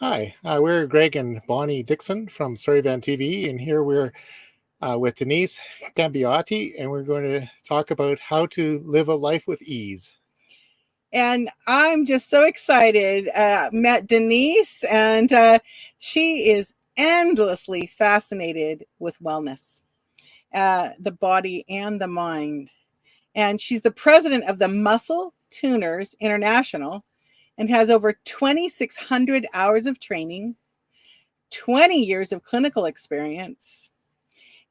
Hi, we're Greg and Bonnie Dixon from Storyvan TV, and here we're with Denise Cambiotti, and we're going to talk about how to live a life with ease. And I'm just so excited. Met Denise, and she is endlessly fascinated with wellness, the body and the mind. And she's the president of the Muscle Tuners International and has over 2,600 hours of training, 20 years of clinical experience.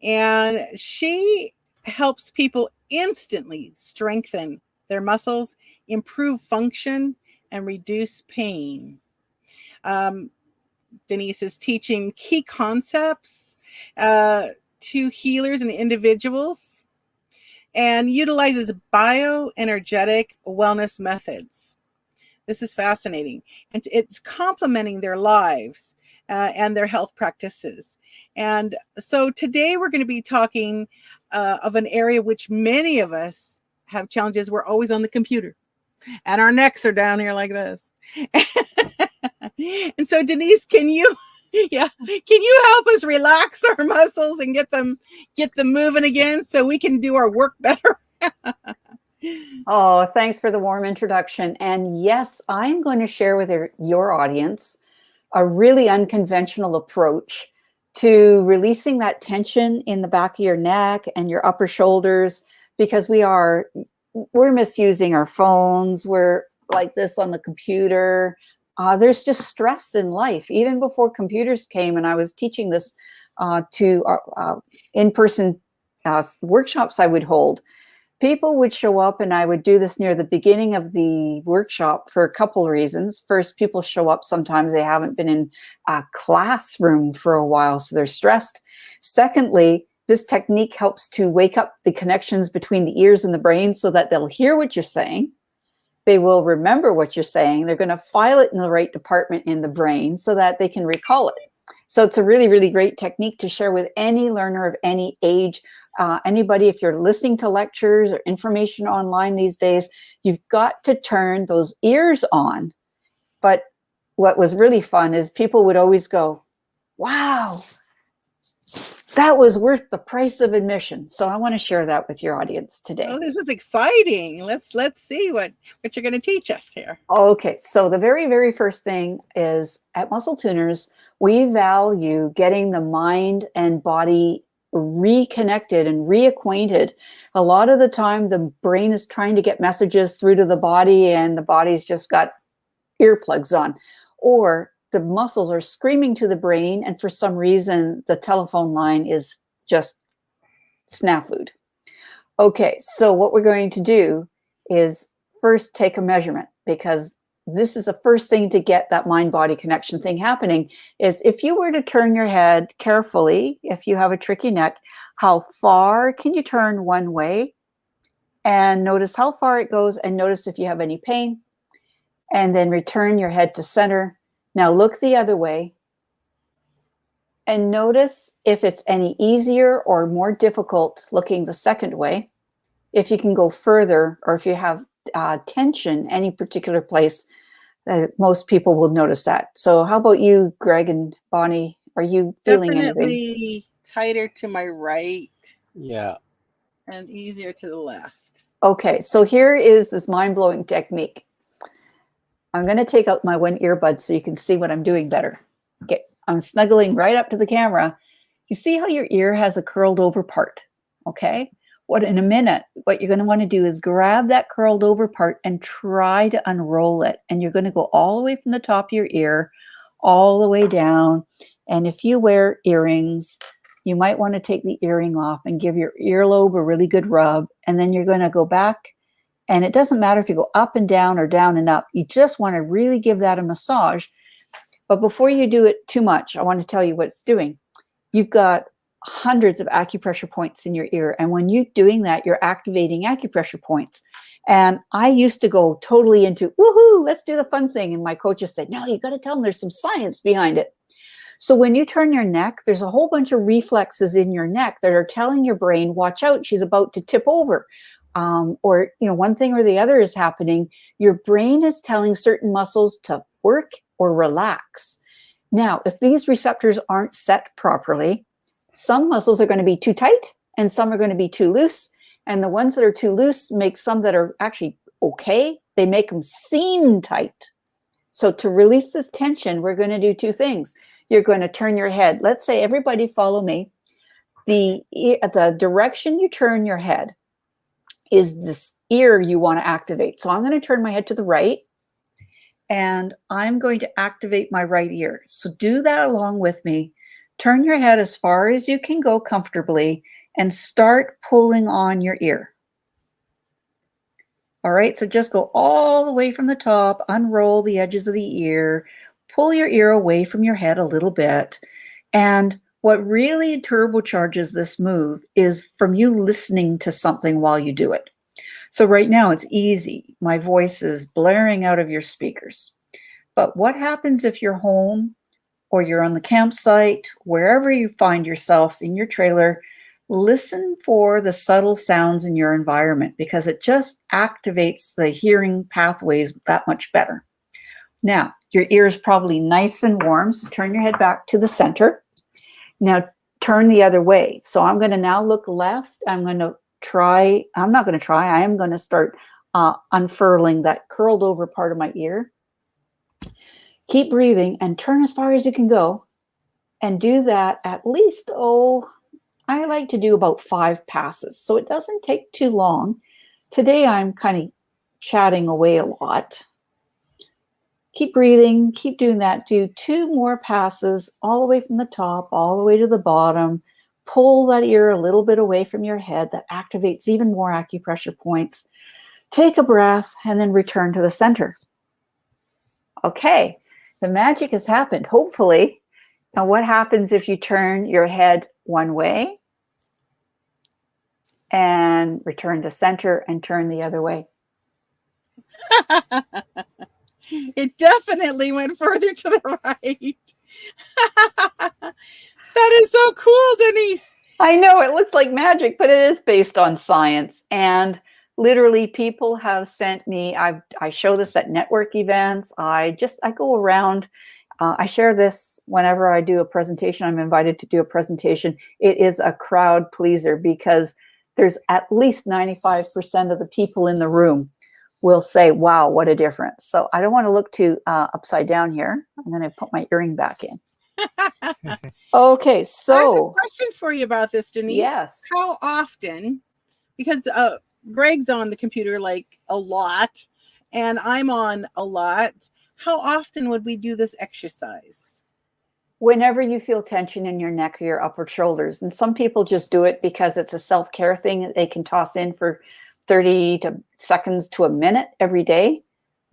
And she helps people instantly strengthen their muscles, improve function, and reduce pain. Um, Denise is teaching key concepts to healers and individuals and utilizes bioenergetic wellness methods. This is fascinating. And it's complementing their lives and their health practices. And so today we're going to be talking of an area which many of us have challenges. We're always on the computer and our necks are down here like this. And so Denise, can you help us relax our muscles and get them moving again so we can do our work better? Oh, thanks for the warm introduction. And yes, I'm going to share with your audience a really unconventional approach to releasing that tension in the back of your neck and your upper shoulders, because we're misusing our phones. We're like this on the computer. There's just stress in life. Even before computers came, and I was teaching this to in-person workshops I would hold, people would show up, and I would do this near the beginning of the workshop for a couple of reasons. First, people show up, sometimes they haven't been in a classroom for a while, so they're stressed. Secondly, this technique helps to wake up the connections between the ears and the brain so that they'll hear what you're saying. They will remember what you're saying. They're going to file it in the right department in the brain so that they can recall it. So it's a really, really great technique to share with any learner of any age. Anybody, if you're listening to lectures or information online these days, you've got to turn those ears on. But what was really fun is people would always go, wow, that was worth the price of admission. So I want to share that with your audience today. Oh, this is exciting. Let's see what you're going to teach us here. Okay, so the very, very first thing is at Muscle Tuners, we value getting the mind and body reconnected and reacquainted. A lot of the time, the brain is trying to get messages through to the body, and the body's just got earplugs on. Or the muscles are screaming to the brain, and for some reason, the telephone line is just snafu'd. Okay, so what we're going to do is first take a measurement, because this is the first thing to get that mind-body connection thing happening. Is if you were to turn your head carefully, if you have a tricky neck, how far can you turn one way? And notice how far it goes, and notice if you have any pain. And then return your head to center. Now look the other way. And notice if it's any easier or more difficult looking the second way. If you can go further, or if you have tension any particular place, most people will notice that. So how about you, Greg and Bonnie? Are you feeling Definitely anything? Tighter to my right. Yeah. And easier to the left. Okay, so here is this mind-blowing technique. I'm going to take out my one earbud so you can see what I'm doing better. Okay, I'm snuggling right up to the camera. You see how your ear has a curled over part, okay? In a minute, what you're going to want to do is grab that curled over part and try to unroll it. And you're going to go all the way from the top of your ear, all the way down. And if you wear earrings, you might want to take the earring off and give your earlobe a really good rub. And then you're going to go back. And it doesn't matter if you go up and down or down and up. You just want to really give that a massage. But before you do it too much, I want to tell you what it's doing. You've got hundreds of acupressure points in your ear. And when you're doing that, you're activating acupressure points. And I used to go totally into, woohoo, let's do the fun thing. And my coaches said, no, you got to tell them there's some science behind it. So when you turn your neck, there's a whole bunch of reflexes in your neck that are telling your brain, watch out, she's about to tip over. Or, one thing or the other is happening. Your brain is telling certain muscles to work or relax. Now, if these receptors aren't set properly, some muscles are going to be too tight and some are going to be too loose. And the ones that are too loose make some that are actually okay. They make them seem tight. So to release this tension, we're going to do two things. You're going to turn your head. Let's say everybody follow me. The direction you turn your head is this ear you want to activate. So I'm going to turn my head to the right and I'm going to activate my right ear. So do that along with me. Turn your head as far as you can go comfortably and start pulling on your ear. All right, so just go all the way from the top, unroll the edges of the ear, pull your ear away from your head a little bit. And what really turbocharges this move is from you listening to something while you do it. So right now it's easy. My voice is blaring out of your speakers. But what happens if you're home or you're on the campsite, wherever you find yourself in your trailer? Listen for the subtle sounds in your environment because it just activates the hearing pathways that much better. Now, your ear is probably nice and warm, so turn your head back to the center. Now, turn the other way. So I'm going to now look left. I am going to start unfurling that curled over part of my ear. Keep breathing and turn as far as you can go. And do that at least, I like to do about 5 passes, so it doesn't take too long. Today, I'm kind of chatting away a lot. Keep breathing, keep doing that. Do 2 more passes all the way from the top, all the way to the bottom. Pull that ear a little bit away from your head. That activates even more acupressure points. Take a breath and then return to the center. Okay, the magic has happened, hopefully. Now, what happens if you turn your head one way and return to center and turn the other way? It definitely went further to the right. That is so cool, Denise. I know it looks like magic, but it is based on science. And literally people have sent me, I show this at network events. I go around. I share this whenever I do a presentation. I'm invited to do a presentation. It is a crowd pleaser because there's at least 95% of the people in the room will say, wow, what a difference. So I don't want to look too upside down here. I'm going to put my earring back in. Okay, so I have a question for you about this, Denise. Yes. How often, because Greg's on the computer like a lot and I'm on a lot, how often would we do this exercise? Whenever you feel tension in your neck or your upper shoulders. And some people just do it because it's a self-care thing that they can toss in for 30 seconds to a minute every day.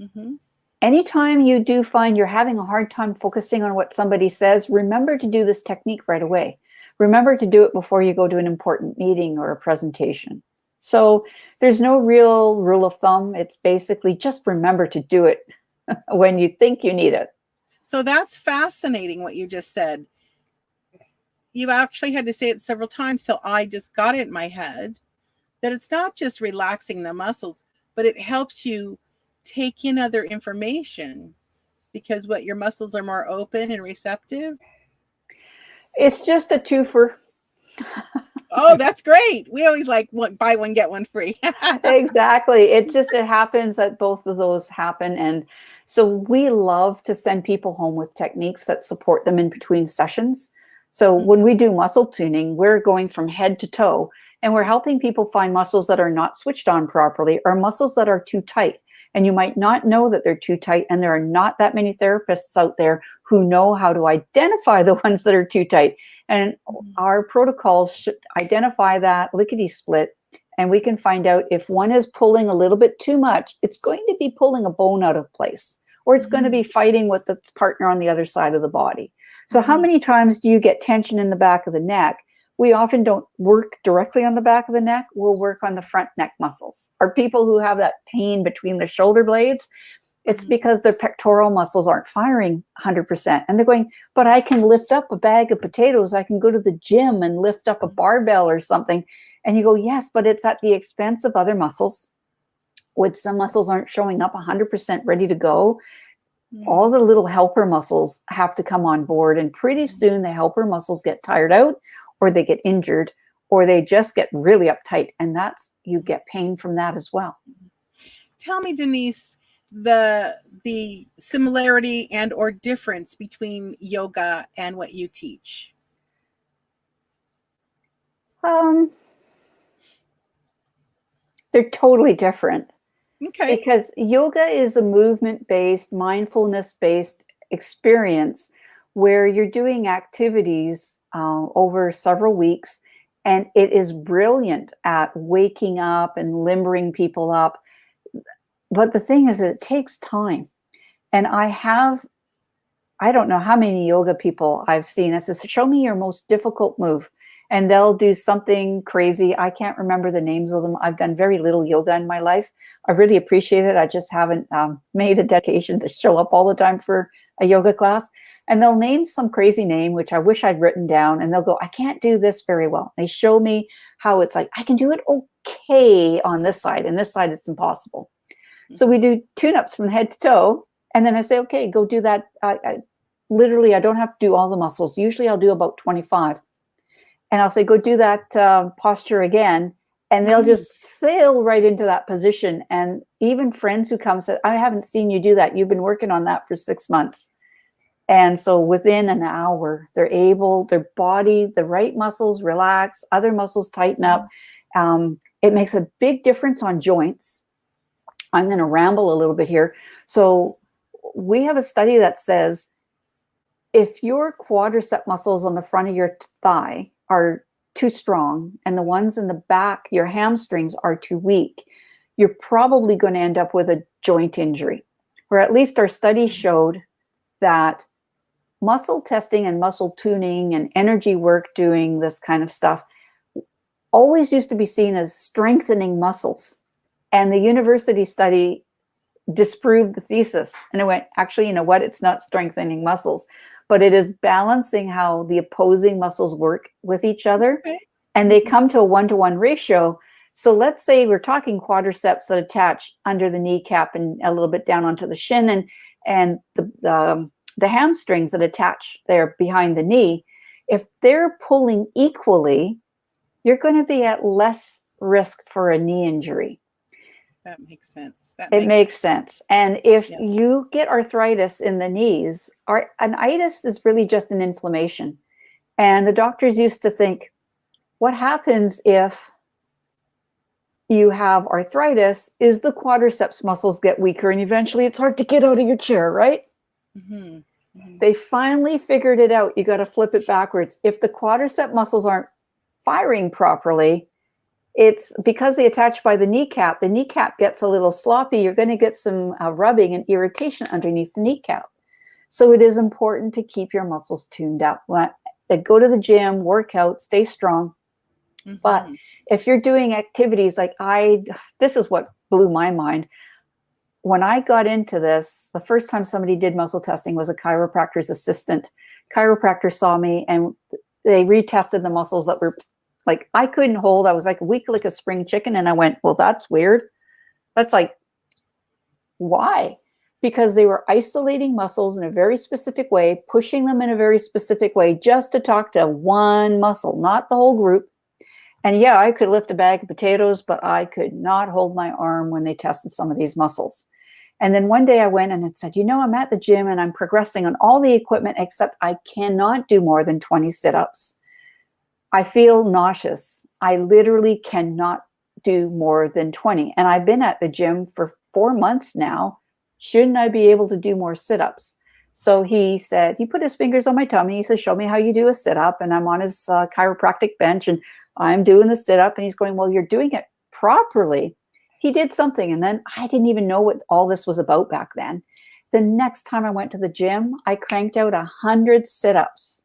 Mm-hmm. Anytime you do find you're having a hard time focusing on what somebody says, remember to do this technique right away. Remember to do it before you go to an important meeting or a presentation. So there's no real rule of thumb. It's basically just remember to do it when you think you need it. So that's fascinating what you just said. You actually had to say it several times till I just got it in my head that it's not just relaxing the muscles, but it helps you take in other information because what your muscles are more open and receptive. It's just a twofer. Oh, that's great. We always like buy one, get one free. Exactly. It happens that both of those happen. And so we love to send people home with techniques that support them in between sessions. So when we do muscle tuning, we're going from head to toe and we're helping people find muscles that are not switched on properly or muscles that are too tight. And you might not know that they're too tight. And there are not that many therapists out there who know how to identify the ones that are too tight. And our protocols should identify that lickety split. And we can find out if one is pulling a little bit too much, it's going to be pulling a bone out of place, or it's going to be fighting with its partner on the other side of the body. So how many times do you get tension in the back of the neck? We often don't work directly on the back of the neck. We'll work on the front neck muscles. Or people who have that pain between the shoulder blades, it's because their pectoral muscles aren't firing 100%. And they're going, but I can lift up a bag of potatoes. I can go to the gym and lift up a barbell or something. And you go, yes, but it's at the expense of other muscles. When some muscles aren't showing up 100% ready to go, all the little helper muscles have to come on board. And pretty soon the helper muscles get tired out, or they get injured, or they just get really uptight. And you get pain from that as well. Tell me, Denise, the similarity and or difference between yoga and what you teach. They're totally different. Okay. Because yoga is a movement-based, mindfulness-based experience where you're doing activities over several weeks, and it is brilliant at waking up and limbering people up. But the thing is, it takes time. And I don't know how many yoga people I've seen. I said, show me your most difficult move. And they'll do something crazy. I can't remember the names of them. I've done very little yoga in my life. I really appreciate it. I just haven't made a dedication to show up all the time for a yoga class. And they'll name some crazy name, which I wish I'd written down. And they'll go, I can't do this very well. They show me how it's like, I can do it okay on this side. And this side, it's impossible. So we do tune-ups from head to toe. And then I say, okay, go do that. Literally, I don't have to do all the muscles. Usually I'll do about 25. And I'll say, go do that posture again. And they'll just sail right into that position. And even friends who come said, I haven't seen you do that. You've been working on that for 6 months. And so within an hour, they're able, their body, the right muscles relax, other muscles tighten up. It makes a big difference on joints. I'm going to ramble a little bit here. So we have a study that says if your quadricep muscles on the front of your thigh are too strong and the ones in the back, your hamstrings, are too weak, you're probably going to end up with a joint injury. Or at least our study showed that muscle testing and muscle tuning and energy work doing this kind of stuff always used to be seen as strengthening muscles. And the university study disproved the thesis. And it went, actually, you know what? It's not strengthening muscles, but it is balancing how the opposing muscles work with each other. Okay. And they come to a 1-to-1 ratio. So let's say we're talking quadriceps that attach under the kneecap and a little bit down onto the shin, and the hamstrings that attach there behind the knee. If they're pulling equally, you're going to be at less risk for a knee injury. That makes sense. It makes sense. And if you get arthritis in the knees, an itis is really just an inflammation. And the doctors used to think, what happens if you have arthritis is the quadriceps muscles get weaker and eventually it's hard to get out of your chair, right? Mm-hmm. Mm-hmm. They finally figured it out. You got to flip it backwards. If the quadricep muscles aren't firing properly, it's because they attach by the kneecap gets a little sloppy. You're going to get some rubbing and irritation underneath the kneecap. So it is important to keep your muscles tuned up. Go to the gym, work out, stay strong. Mm-hmm. But if you're doing activities like this is what blew my mind. When I got into this, the first time somebody did muscle testing was a chiropractor's assistant. Chiropractor saw me and they retested the muscles that were like I couldn't hold. I was like weak like a spring chicken. And I went, well, that's weird. That's like, why? Because they were isolating muscles in a very specific way, pushing them in a very specific way just to talk to one muscle, not the whole group. And yeah, I could lift a bag of potatoes, but I could not hold my arm when they tested some of these muscles. And then one day I went and it said, I'm at the gym and I'm progressing on all the equipment, except I cannot do more than 20 sit-ups. I feel nauseous. I literally cannot do more than 20. And I've been at the gym for 4 months now. Shouldn't I be able to do more sit-ups? So he said, he put his fingers on my tummy. He said, show me how you do a sit-up. And I'm on his chiropractic bench and I'm doing the sit-up. And he's going, well, you're doing it properly. He did something. And then I didn't even know what all this was about back then. The next time I went to the gym, I cranked out 100 sit-ups.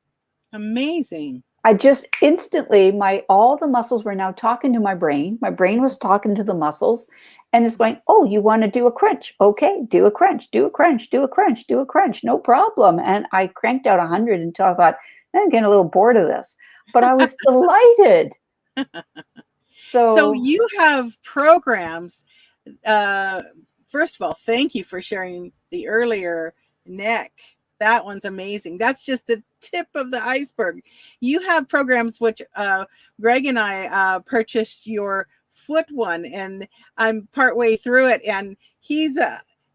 Amazing. I just instantly, all the muscles were now talking to my brain. My brain was talking to the muscles and it's going, oh, you want to do a crunch? Okay, do a crunch, do a crunch, do a crunch, do a crunch. No problem. And I cranked out 100 until I thought, I'm getting a little bored of this. But I was delighted. So you have programs. First of all, thank you for sharing the earlier neck. That one's amazing. That's just the tip of the iceberg. You have programs which Greg and I purchased your foot one, and I'm partway through it, and he's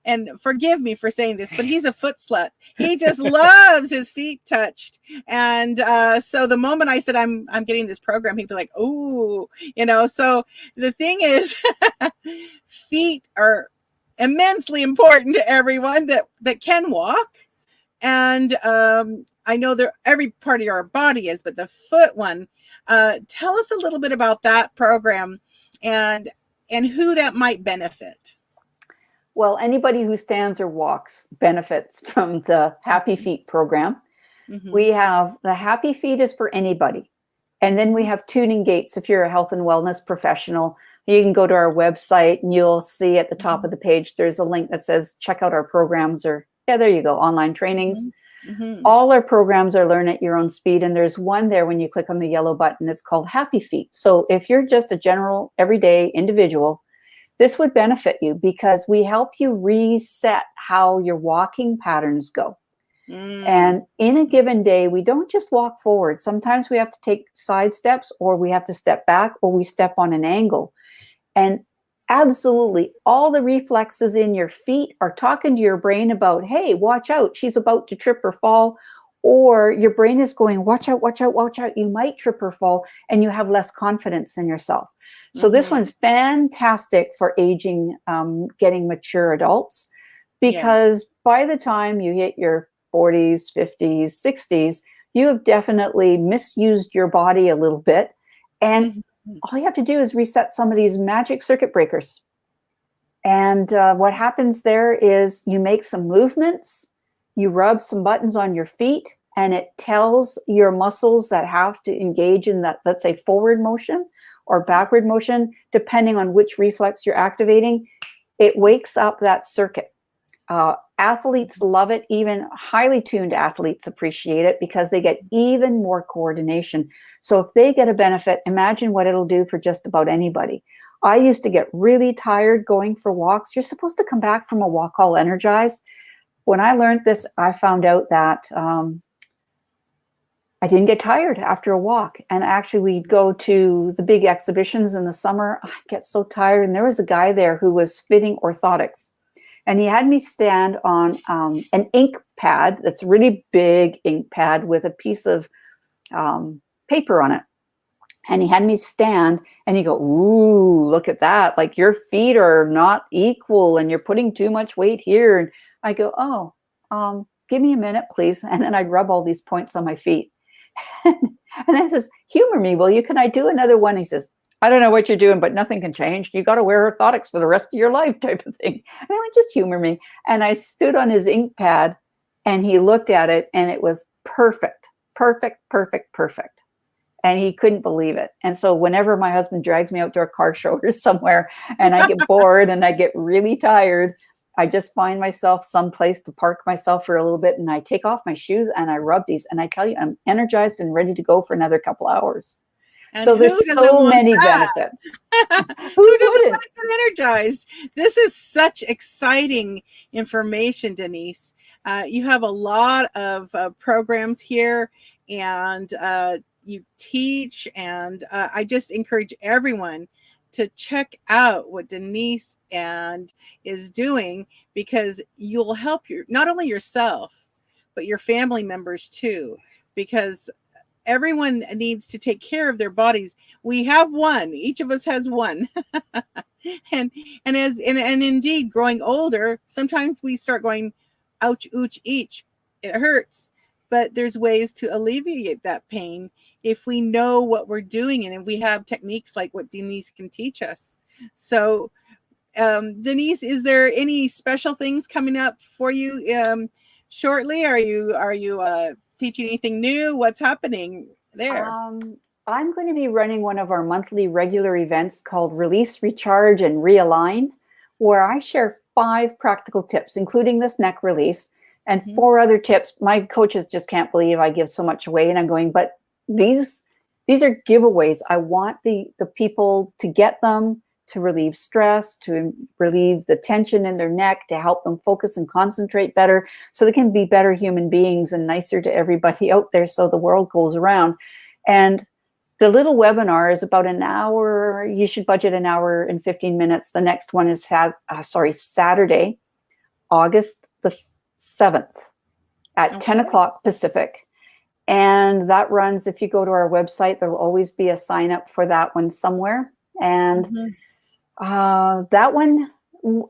and forgive me for saying this, but he's a foot slut. He just loves his feet touched. And so the moment I said I'm getting this program, he'd be like, "Oh, you know." So the thing is, feet are immensely important to everyone that can walk. And I know that every part of our body is, but the foot one, tell us a little bit about that program and who that might benefit. Well, anybody who stands or walks benefits from the Happy Feet program. Mm-hmm. We have the Happy Feet is for anybody. And then we have tuning gates. If you're a health and wellness professional, you can go to our website and you'll see at the top of the page, there's a link that says, check out our programs, or yeah, there you go, online trainings. Mm-hmm. All our programs are learn at your own speed. And there's one there when you click on the yellow button, it's called Happy Feet. So if you're just a general everyday individual, this would benefit you because we help you reset how your walking patterns go. And in a given day, we don't just walk forward. Sometimes we have to take side steps, or we have to step back, or we step on an angle. And absolutely, all the reflexes in your feet are talking to your brain about, hey, watch out, she's about to trip or fall. Or your brain is going, watch out, watch out, watch out. You might trip or fall, and you have less confidence in yourself. So this one's fantastic for aging, getting mature adults, because by the time you hit your 40s, 50s, 60s, you have definitely misused your body a little bit. And all you have to do is reset some of these magic circuit breakers. And what happens there is you make some movements, you rub some buttons on your feet, and it tells your muscles that have to engage in that, let's say, forward motion or backward motion, depending on which reflex you're activating. It wakes up that circuit. Athletes love it. Even highly tuned athletes appreciate it because they get even more coordination. So if they get a benefit, imagine what it'll do for just about anybody. I used to get really tired going for walks. You're supposed to come back from a walk all energized. When I learned this, I found out that I didn't get tired after a walk. And actually, we'd go to the big exhibitions in the summer. I'd get so tired. And there was a guy there who was fitting orthotics. And he had me stand on an ink pad, that's a really big ink pad with a piece of paper on it. And he had me stand and he go, ooh, look at that. Like, your feet are not equal and you're putting too much weight here. And I go, oh, give me a minute, please. And then I'd rub all these points on my feet. And then he says, humor me, will you? Can I do another one? He says, I don't know what you're doing, but nothing can change. You got to wear orthotics for the rest of your life, type of thing. And I went, just humor me. And I stood on his ink pad and he looked at it and it was perfect, perfect, perfect, perfect. And he couldn't believe it. And so whenever my husband drags me out to a car show or somewhere and I get bored and I get really tired, I just find myself someplace to park myself for a little bit, and I take off my shoes and I rub these, and I tell you, I'm energized and ready to go for another couple hours. And so there's so many benefits. Who doesn't want to get energized? This is such exciting information, Denise. You have a lot of programs here, and you teach, and I just encourage everyone to check out what Denise is doing, because you'll help not only yourself, but your family members too, because everyone needs to take care of their bodies. We have one, each of us has one. and indeed, growing older, sometimes we start going, ouch, ooch, each, it hurts. But there's ways to alleviate that pain if we know what we're doing, and if we have techniques like what Denise can teach us. So, Denise, is there any special things coming up for you shortly? Are you teaching anything new? What's happening there? I'm going to be running one of our monthly regular events called Release, Recharge, and Realign, where I share 5 practical tips, including this neck release, and 4 other tips. My coaches just can't believe I give so much away, and I'm going, but these are giveaways. I want the people to get them, to relieve stress, to relieve the tension in their neck, to help them focus and concentrate better so they can be better human beings and nicer to everybody out there so the world goes around. And the little webinar is about an hour. You should budget an hour and 15 minutes. The next one is Saturday, August the 7th at 10 o'clock Pacific. And that runs, if you go to our website, there will always be a sign up for that one somewhere. And that one,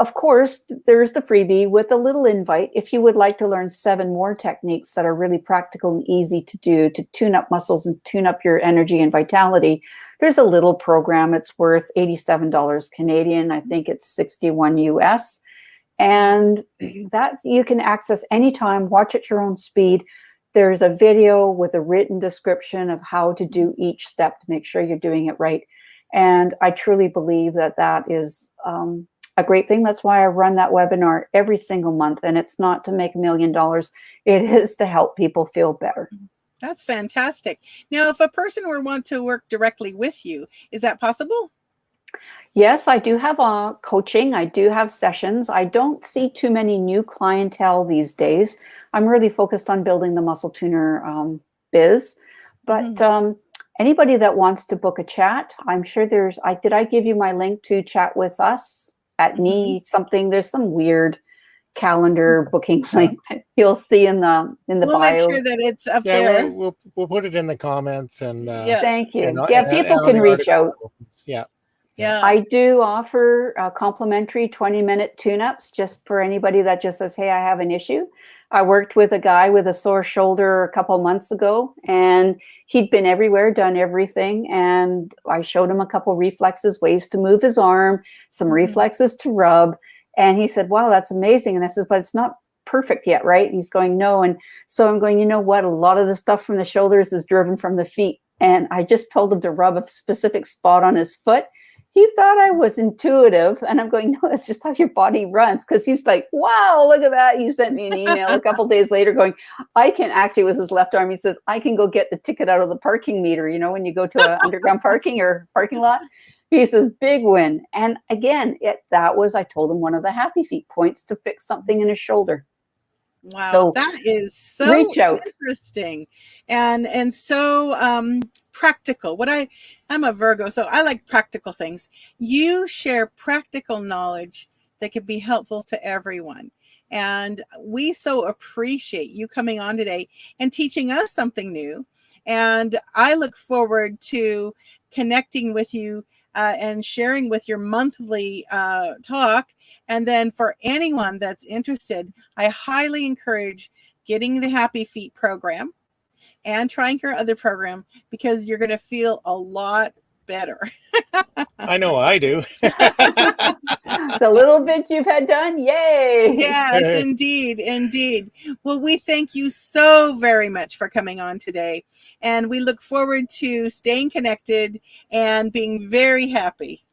of course, there's the freebie with a little invite. If you would like to learn 7 more techniques that are really practical and easy to do to tune up muscles and tune up your energy and vitality, there's a little program. It's worth $87 Canadian. I think it's 61 US. And that you can access anytime, watch at your own speed. There's a video with a written description of how to do each step to make sure you're doing it right. And I truly believe that that is a great thing. That's why I run that webinar every single month. And it's not to make $1 million. It is to help people feel better. That's fantastic. Now, if a person were want to work directly with you, is that possible? Yes, I do have coaching. I do have sessions. I don't see too many new clientele these days. I'm really focused on building the muscle tuner biz. But anybody that wants to book a chat, I'm sure did I give you my link to chat with us at me something? There's some weird calendar booking link that you'll see in the we'll bio. Make sure that it's up there. We'll put it in the comments and thank you. And, people can reach out. Yeah. I do offer complimentary 20-minute tune-ups just for anybody that just says, hey, I have an issue. I worked with a guy with a sore shoulder a couple months ago, and he'd been everywhere, done everything. And I showed him a couple reflexes, ways to move his arm, some reflexes to rub. And he said, wow, that's amazing. And I said, but it's not perfect yet, right? He's going, no. And so I'm going, you know what? A lot of the stuff from the shoulders is driven from the feet. And I just told him to rub a specific spot on his foot. He thought I was intuitive, and I'm going, no, that's just how your body runs. Because he's like, wow, look at that. He sent me an email a couple days later going, I can actually, with his left arm, he says, I can go get the ticket out of the parking meter, you know, when you go to an underground parking or parking lot. He says, big win. And again, I told him one of the happy feet points to fix something in his shoulder. Wow, so that is so reach out. Interesting and so practical. I'm a Virgo, so I like practical things. You share practical knowledge that can be helpful to everyone. And we so appreciate you coming on today and teaching us something new. And I look forward to connecting with you and sharing with your monthly talk. And then for anyone that's interested, I highly encourage getting the Happy Feet program and trying your other program, because you're going to feel a lot better. I know I do. The little bit you've had done, yay! Yes, indeed, indeed. Well, we thank you so very much for coming on today, and we look forward to staying connected and being very happy.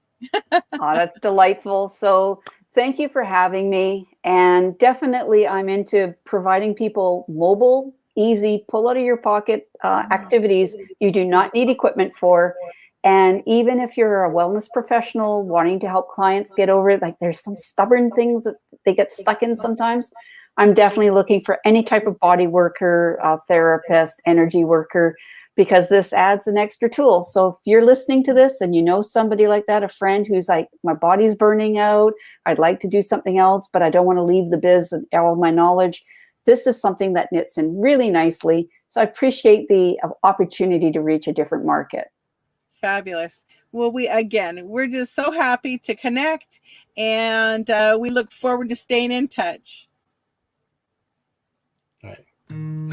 Oh, that's delightful. So thank you for having me. And definitely I'm into providing people mobile, easy, pull out of your pocket activities you do not need equipment for. And even if you're a wellness professional wanting to help clients get over it, like there's some stubborn things that they get stuck in sometimes, I'm definitely looking for any type of body worker, therapist, energy worker, because this adds an extra tool. So if you're listening to this and you know somebody like that, a friend who's like, my body's burning out, I'd like to do something else, but I don't want to leave the biz and all of my knowledge, this is something that knits in really nicely. So I appreciate the opportunity to reach a different market. Fabulous. Well, we're just so happy to connect, and we look forward to staying in touch. All right.